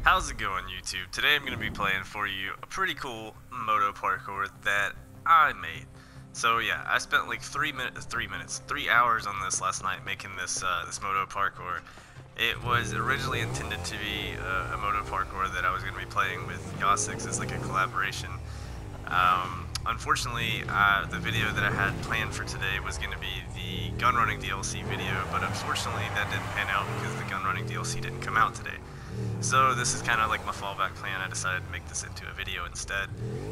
How's it going, YouTube? Today I'm going to be playing for you a pretty cool Moto Parkour that I made. So yeah, I spent like 3 hours on this last night making this Moto Parkour. It was originally intended to be a Moto Parkour that I was going to be playing with Yosix as like a collaboration. Unfortunately, the video that I had planned for today was going to be the gun running DLC video, but unfortunately that didn't pan out because the gun running DLC didn't come out today. So this is kind of like my fallback plan. I decided to make this into a video instead.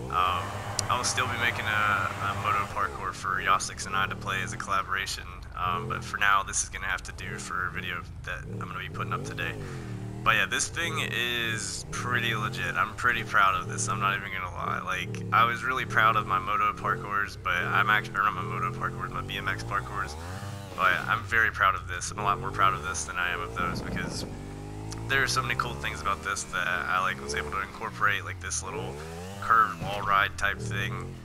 I will still be making a Moto Parkour for Yosix and I to play as a collaboration, but for now this is going to have to do for a video that I'm going to be putting up today. But yeah, this thing is pretty legit. I'm pretty proud of this. I'm not even gonna lie. Like, I was really proud of my Moto Parkours, but I'm actually, or not my Moto Parkours, my BMX Parkours. But I'm very proud of this. I'm a lot more proud of this than I am of those because there are so many cool things about this that I like was able to incorporate, like this little curved wall ride type thing.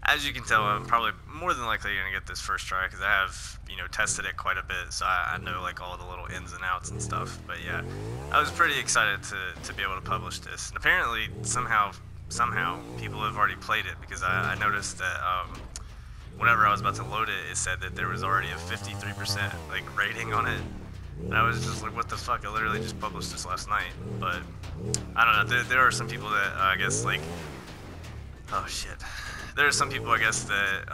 As you can tell, I'm probably more than likely gonna get this first try because I have, tested it quite a bit, so I know like all the little ins and outs and stuff. But yeah, I was pretty excited to be able to publish this. And apparently, somehow people have already played it because I noticed that whenever I was about to load it, it said that there was already a 53% like rating on it. And I was just like, what the fuck? I literally just published this last night. But I don't know. There are some people that I guess like, oh shit. There are some people I guess that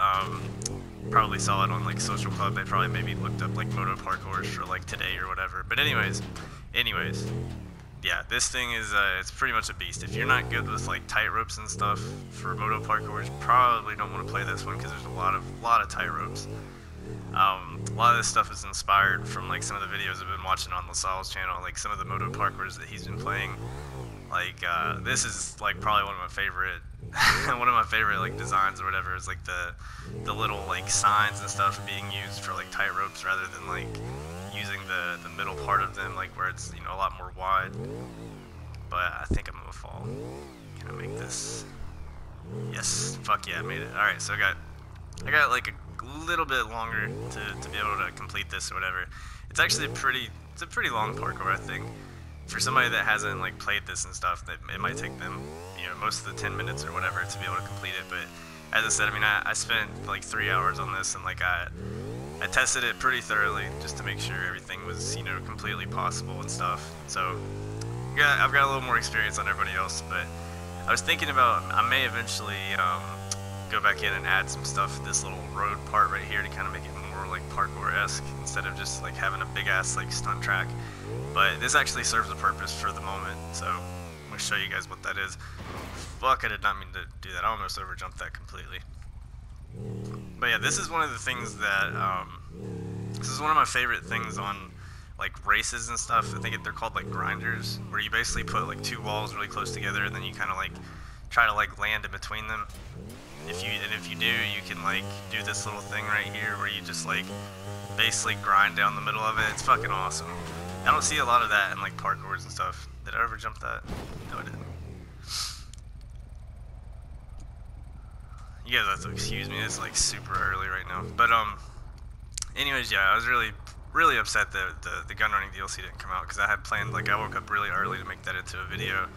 probably saw it on like Social Club. They probably maybe looked up like Moto Parkours for like today or whatever. But anyways, yeah, this thing is it's pretty much a beast. If you're not good with like tight ropes and stuff for Moto Parkours, you probably don't want to play this one because there's a lot of tight ropes. A lot of this stuff is inspired from like some of the videos I've been watching on LaSalle's channel, like some of the Moto Parkours that he's been playing. Like this is like probably one of my favorite like designs or whatever, is like the little like signs and stuff being used for like tight ropes rather than like using the middle part of them, like where it's a lot more wide. But I think I'm gonna fall. Can I make this? Yes, fuck yeah, I made it. Alright, so I got like a little bit longer to be able to complete this or whatever. It's actually it's a pretty long parkour, I think. For somebody that hasn't like played this and stuff, that it might take them, most of the 10 minutes or whatever to be able to complete it. But as I said, I mean, I spent like 3 hours on this, and like I tested it pretty thoroughly just to make sure everything was, completely possible and stuff. So yeah, I've got a little more experience on everybody else, but I was thinking about I may eventually go back in and add some stuff, this little road part right here, to kind of make it more like parkour-esque instead of just like having a big ass like stunt track. But this actually serves a purpose for the moment, so I'm gonna show you guys what that is. Fuck, I did not mean to do that. I almost overjumped that completely. But yeah, this is one of the things that this is one of my favorite things on like races and stuff. I think they're called like grinders, where you basically put like two walls really close together and then you kind of like try to like land in between them. If you do, you can like do this little thing right here where you just like basically grind down the middle of it. It's fucking awesome. I don't see a lot of that in like parkours and stuff. Did I ever jump that? No, I didn't. You guys have to excuse me, it's like super early right now. But anyways, yeah, I was really upset that the gun running DLC didn't come out because I had planned, like, I woke up really early to make that into a video.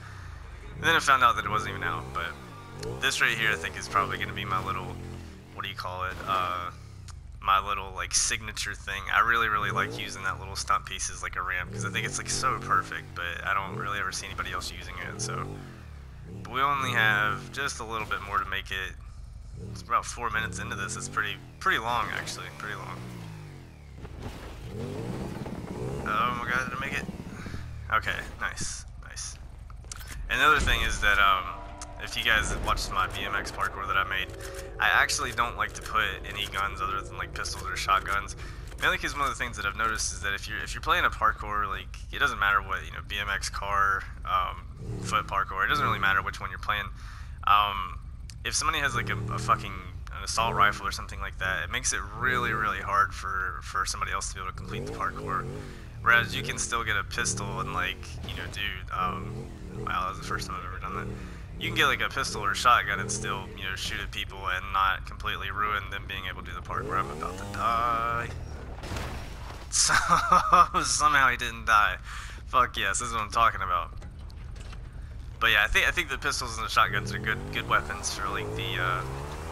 And then I found out that it wasn't even out. But this right here I think is probably going to be my little, what do you call it, my little like signature thing. I really like using that little stunt piece as like a ramp because I think it's like so perfect, but I don't really ever see anybody else using it. So but we only have just a little bit more to make it. It's about 4 minutes into this. It's pretty long actually, pretty long. Oh my god, did I make it? Okay, nice. Another thing is that if you guys watched my BMX parkour that I made, I actually don't like to put any guns other than like pistols or shotguns. Mainly because one of the things that I've noticed is that if you're playing a parkour, like it doesn't matter what BMX, car, foot parkour, it doesn't really matter which one you're playing. If somebody has like a fucking an assault rifle or something like that, it makes it really hard for somebody else to be able to complete the parkour. Whereas you can still get a pistol and like do wow, that was the first time I've ever done that. You can get like a pistol or a shotgun and still, shoot at people and not completely ruin them being able to do the part where I'm about to die. So, somehow he didn't die. Fuck yes, this is what I'm talking about. But yeah, I think the pistols and the shotguns are good weapons for like the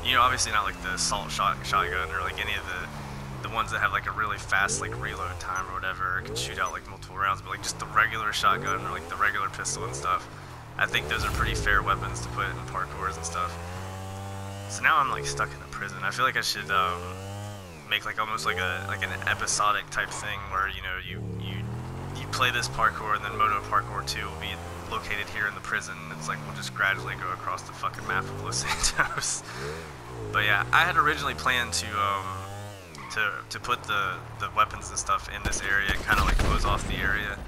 you know, obviously not like the assault shotgun or like any of the ones that have like a really fast like reload time or whatever, or can shoot out like multiple rounds, but like just the regular shotgun or like the regular pistol and stuff. I think those are pretty fair weapons to put in parkours and stuff. So now I'm like stuck in a prison. I feel like I should make like almost like an episodic type thing where, you know, you play this parkour and then Moto Parkour 2 will be located here in the prison. It's like we'll just gradually go across the fucking map of Los Santos. But yeah, I had originally planned to put the weapons and stuff in this area and kind of like close off the area,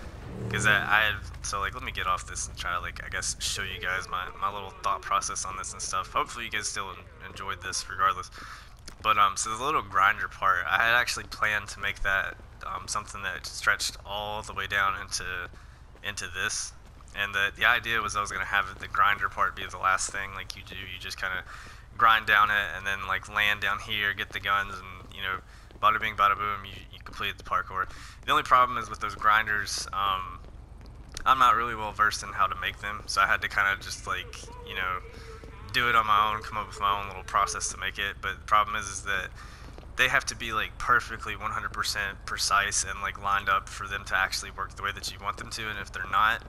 because I had, so like let me get off this and try to like I guess show you guys my little thought process on this and stuff. Hopefully you guys still enjoyed this regardless. But so the little grinder part, I had actually planned to make that something that stretched all the way down into this, and the idea was I was gonna have the grinder part be the last thing. Like you just kind of grind down it and then like land down here, get the guns, and you know, bada bing, bada boom, you completed the parkour. The only problem is with those grinders, I'm not really well versed in how to make them, so I had to kind of just like, you know, do it on my own, come up with my own little process to make it. But the problem is that they have to be like perfectly 100% precise and like lined up for them to actually work the way that you want them to, and if they're not,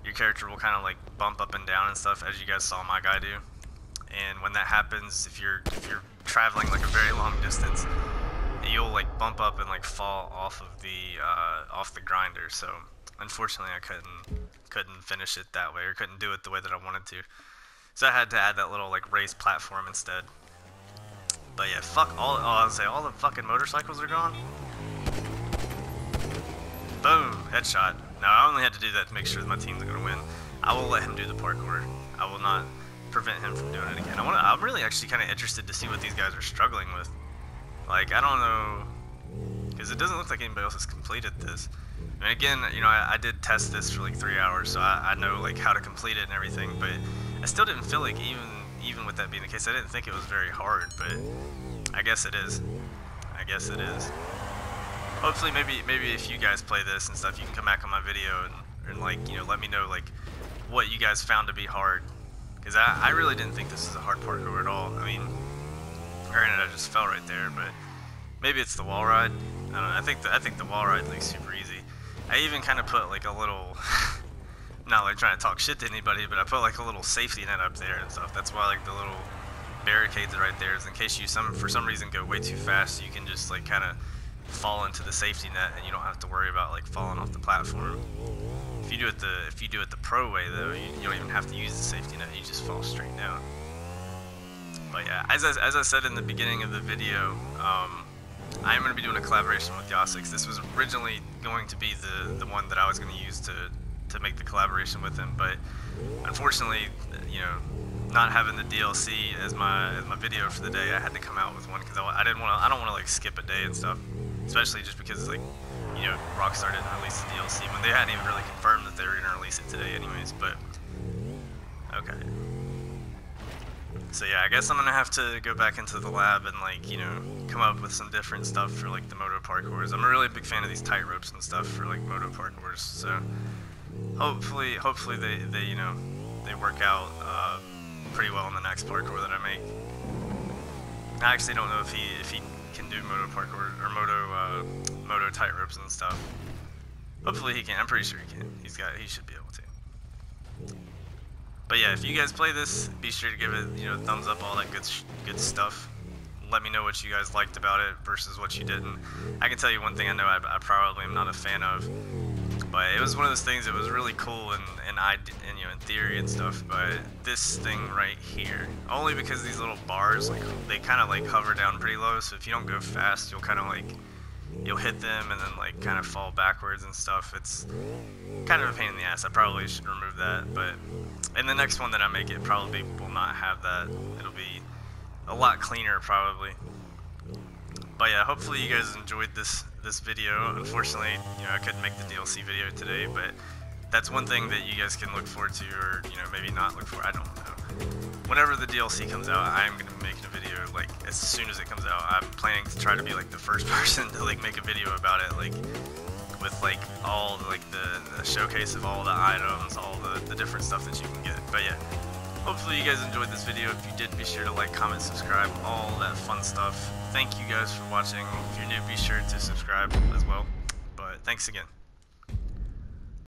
your character will kind of like bump up and down and stuff, as you guys saw my guy do. And when that happens, if you're traveling like a very long distance, you'll like bump up and like fall off of the grinder. So unfortunately I couldn't finish it that way, or couldn't do it the way that I wanted to. So I had to add that little like raised platform instead. But yeah, fuck all, I'll say all the fucking motorcycles are gone. Boom, headshot. Now I only had to do that to make sure that my team's gonna win. I will let him do the parkour. I will not prevent him from doing it again. I'm really actually kind of interested to see what these guys are struggling with. Like, I don't know, because it doesn't look like anybody else has completed this. And again, you know, I did test this for like 3 hours, so I know like how to complete it and everything, but I still didn't feel like even with that being the case, I didn't think it was very hard, but I guess it is. I guess it is. Hopefully, maybe if you guys play this and stuff, you can come back on my video and like, you know, let me know like what you guys found to be hard. Because I really didn't think this is a hard parkour at all. I mean, granted, I just fell right there, but maybe it's the wall ride. I don't know. I think the wall ride looks super easy. I even kind of put like a little, not like trying to talk shit to anybody, but I put like a little safety net up there and stuff. That's why like the little barricades right there is in case you for some reason go way too fast, you can just like kind of fall into the safety net and you don't have to worry about like falling off the platform. If you do it the pro way though, you don't even have to use the safety net. You just fall straight down. But yeah, as I said in the beginning of the video, I am going to be doing a collaboration with Yasix. This was originally going to be the one that I was going to use to make the collaboration with him, but unfortunately, you know, not having the DLC as my video for the day, I had to come out with one because I don't want to like skip a day and stuff, especially just because like, you know, Rockstar didn't release the DLC when they hadn't even really confirmed that they were going to release it today anyways. But okay. So yeah, I guess I'm gonna have to go back into the lab and like, you know, come up with some different stuff for like the Moto Parkours. I'm a really big fan of these tight ropes and stuff for like Moto Parkours. So hopefully they you know, they work out pretty well in the next parkour that I make. I actually don't know if he can do Moto Parkour or Moto tight ropes and stuff. Hopefully he can. I'm pretty sure he can. He should be able to. But yeah, if you guys play this, be sure to give it, you know, thumbs up, all that good stuff. Let me know what you guys liked about it versus what you didn't. I can tell you one thing I know I probably am not a fan of, but it was one of those things that was really cool and you know, in theory and stuff. But this thing right here, only because these little bars, like they kind of like hover down pretty low, so if you don't go fast, you'll kind of like, you'll hit them and then like kind of fall backwards and stuff. It's kind of a pain in the ass. I probably should remove that, but in the next one that I make, it probably will not have that. It'll be a lot cleaner probably. But yeah, hopefully you guys enjoyed this video. Unfortunately, you know, I couldn't make the DLC video today, but that's one thing that you guys can look forward to, or you know, maybe not look for. I don't know. Whenever the DLC comes out, I am gonna be making a video like as soon as it comes out. I'm planning to try to be like the first person to like make a video about it, like with like all like the showcase of all the items, all the different stuff that you can get. But yeah, hopefully you guys enjoyed this video. If you did, be sure to like, comment, subscribe, all that fun stuff. Thank you guys for watching. If you're new, be sure to subscribe as well. But thanks again.